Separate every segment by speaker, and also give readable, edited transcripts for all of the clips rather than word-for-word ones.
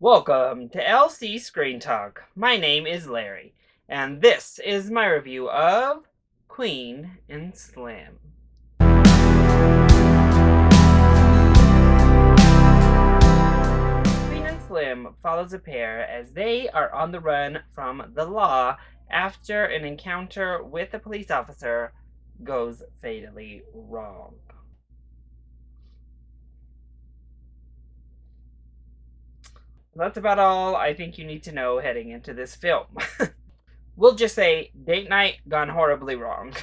Speaker 1: Welcome to LC Screen Talk. My name is Larry, and this is my review of Queen and Slim. Queen and Slim follows a pair as they are on the run from the law after an encounter with a police officer goes fatally wrong. That's about all I think you need to know heading into this film. We'll just say date night gone horribly wrong.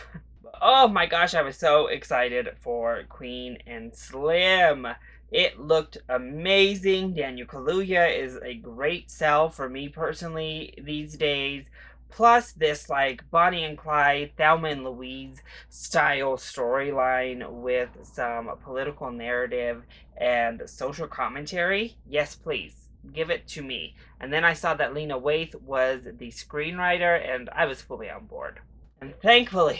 Speaker 1: Oh my gosh, I was so excited for Queen and Slim. It looked amazing. Daniel Kaluuya is a great sell for me personally these days. Plus, this like Bonnie and Clyde, Thelma and Louise style storyline with some political narrative and social commentary. Yes, please give it to me. And then I saw that Lena Waithe was the screenwriter, and I was fully on board. And thankfully,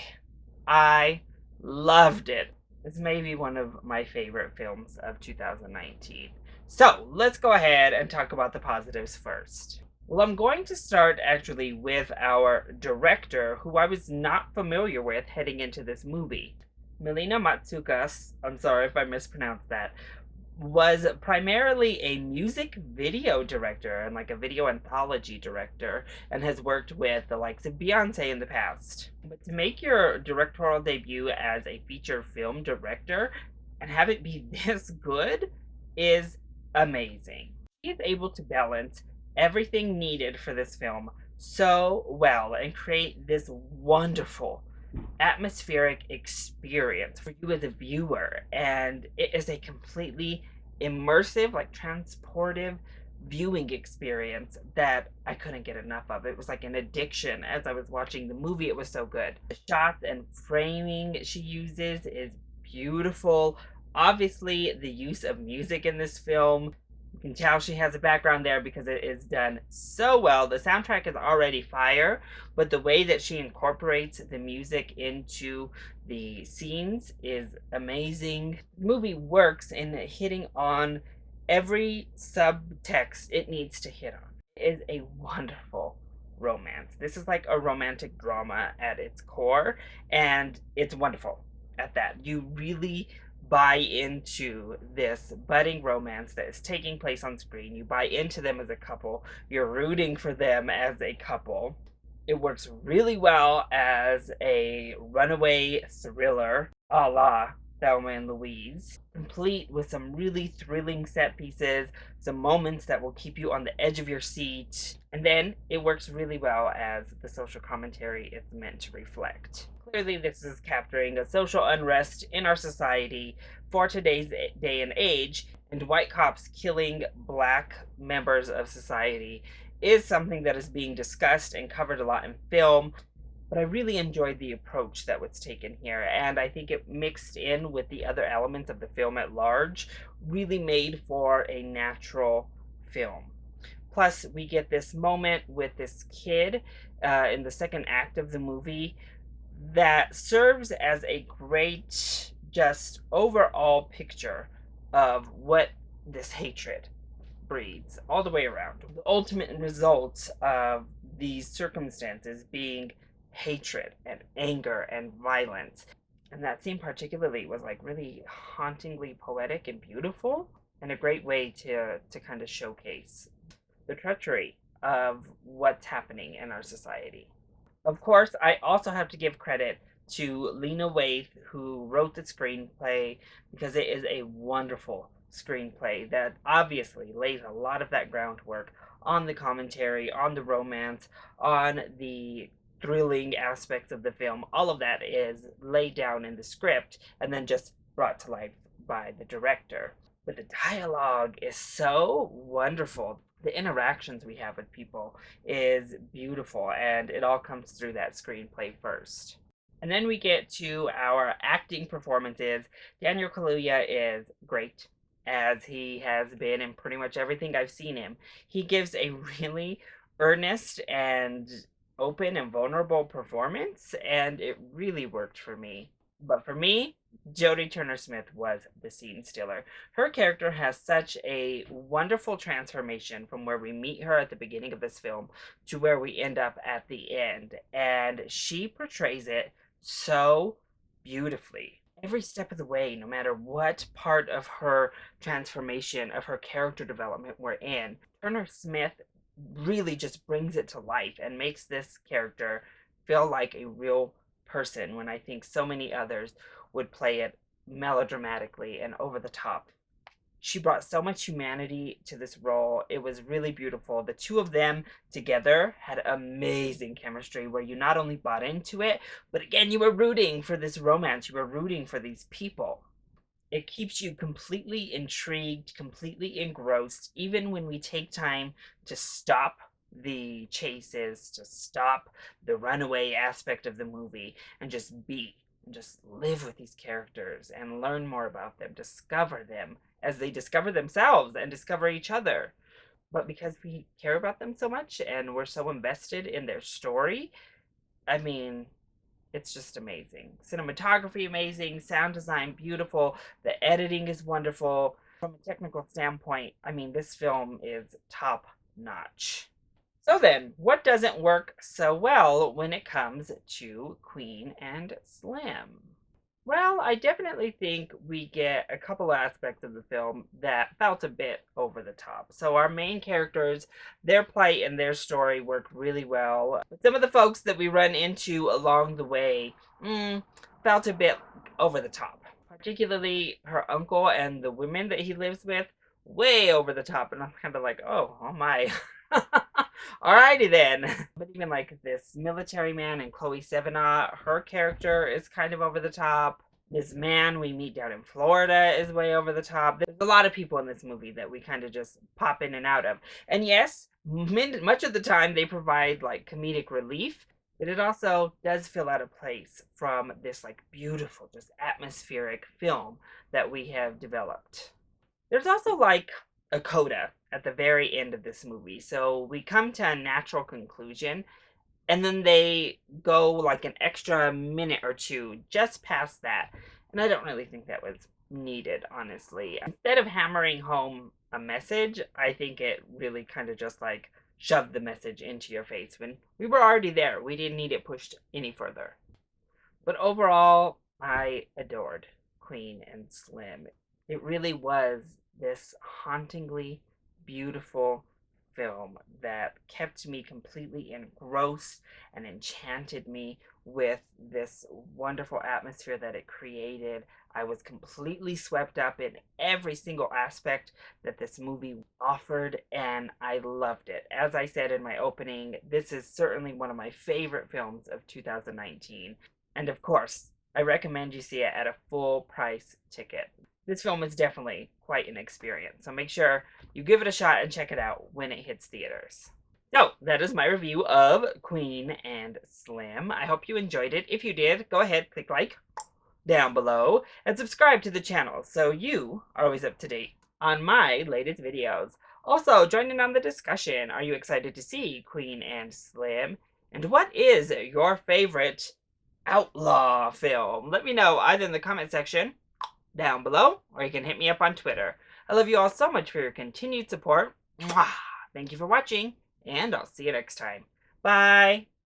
Speaker 1: I loved it. It's maybe one of my favorite films of 2019. So let's go ahead and talk about the positives first. Well, I'm going to start actually with our director, who I was not familiar with heading into this movie. Melina Matsoukas, I'm sorry if I mispronounced that, was primarily a music video director and like a video anthology director, and has worked with the likes of Beyonce in the past. But to make your directorial debut as a feature film director and have it be this good is amazing. He is able to balance everything needed for this film so well and create this wonderful atmospheric experience for you as a viewer, and it is a completely immersive, like transportive viewing experience that I couldn't get enough of. It was like an addiction as I was watching the movie. It was so good. The shots and framing she uses is beautiful. Obviously, the use of music in this film, you can tell she has a background there because it is done so well. The soundtrack is already fire, but the way that she incorporates the music into the scenes is amazing. The movie works in hitting on every subtext it needs to hit on. It is a wonderful romance. This is like a romantic drama at its core, and it's wonderful at that. You really buy into this budding romance that is taking place on screen. You buy into them as a couple. You're rooting for them as a couple. It works really well as a runaway thriller a la Thelma and Louise, complete with some really thrilling set pieces, some moments that will keep you on the edge of your seat, and then it works really well as the social commentary it's meant to reflect. Clearly, this is capturing a social unrest in our society for today's day and age, and white cops killing black members of society is something that is being discussed and covered a lot in film. But I really enjoyed the approach that was taken here, and I think it mixed in with the other elements of the film at large, really made for a natural film. Plus, we get this moment with this kid in the second act of the movie that serves as a great, just overall picture of what this hatred breeds all the way around. The ultimate result of these circumstances being hatred and anger and violence. And that scene particularly was like really hauntingly poetic and beautiful, and a great way to kind of showcase the treachery of what's happening in our society. Of course, I also have to give credit to Lena Waithe, who wrote the screenplay, because it is a wonderful screenplay that obviously lays a lot of that groundwork on the commentary, on the romance, on the thrilling aspects of the film. All of that is laid down in the script and then just brought to life by the director. But the dialogue is so wonderful. The interactions we have with people is beautiful, and it all comes through that screenplay first. And then we get to our acting performances. Daniel Kaluuya is great, as he has been in pretty much everything I've seen him. He gives a really earnest and open and vulnerable performance, and it really worked for me. But for me, Jodie Turner-Smith was the scene stealer. Her character has such a wonderful transformation from where we meet her at the beginning of this film to where we end up at the end. And she portrays it so beautifully. Every step of the way, no matter what part of her transformation, of her character development we're in, Turner Smith really just brings it to life and makes this character feel like a real person when I think so many others would play it melodramatically and over the top. She brought so much humanity to this role. It was really beautiful. The two of them together had amazing chemistry where you not only bought into it, but again, you were rooting for this romance. You were rooting for these people. It keeps you completely intrigued, completely engrossed, even when we take time to stop the chases, to stop the runaway aspect of the movie, and just be, and just live with these characters and learn more about them, discover them as they discover themselves and discover each other. But because we care about them so much and we're so invested in their story, I mean, it's just amazing. Cinematography amazing, sound design beautiful, the editing is wonderful. From a technical standpoint, I mean, this film is top notch. So then, what doesn't work so well when it comes to Queen and Slim? Well, I definitely think we get a couple aspects of the film that felt a bit over the top. So our main characters, their plight and their story work really well. But some of the folks that we run into along the way felt a bit over the top. Particularly her uncle and the women that he lives with, way over the top. And I'm kind of like, oh my. Alrighty then. But even like this military man and Chloe Sevigny, her character is kind of over the top. This man we meet down in Florida is way over the top. There's a lot of people in this movie that we kind of just pop in and out of. And yes, much of the time they provide like comedic relief, but it also does feel out of place from this like beautiful, just atmospheric film that we have developed. There's also like a coda at the very end of this movie. So we come to a natural conclusion, and then they go like an extra minute or two just past that. And I don't really think that was needed, honestly. Instead of hammering home a message, I think it really kind of just like shoved the message into your face when we were already there. We didn't need it pushed any further. But overall, I adored Queen and Slim. It really was this hauntingly beautiful film that kept me completely engrossed and enchanted me with this wonderful atmosphere that it created. I was completely swept up in every single aspect that this movie offered, and I loved it. As I said in my opening, this is certainly one of my favorite films of 2019. And of course, I recommend you see it at a full price ticket. This film is definitely quite an experience, so make sure you give it a shot and check it out when it hits theaters. So, that is my review of Queen and Slim. I hope you enjoyed it. If you did, go ahead, click like down below, and subscribe to the channel so you are always up to date on my latest videos. Also, join in on the discussion. Are you excited to see Queen and Slim? And what is your favorite outlaw film? Let me know either in the comment section down below, or you can hit me up on Twitter. I love you all so much for your continued support. Mwah! Thank you for watching, and I'll see you next time. Bye!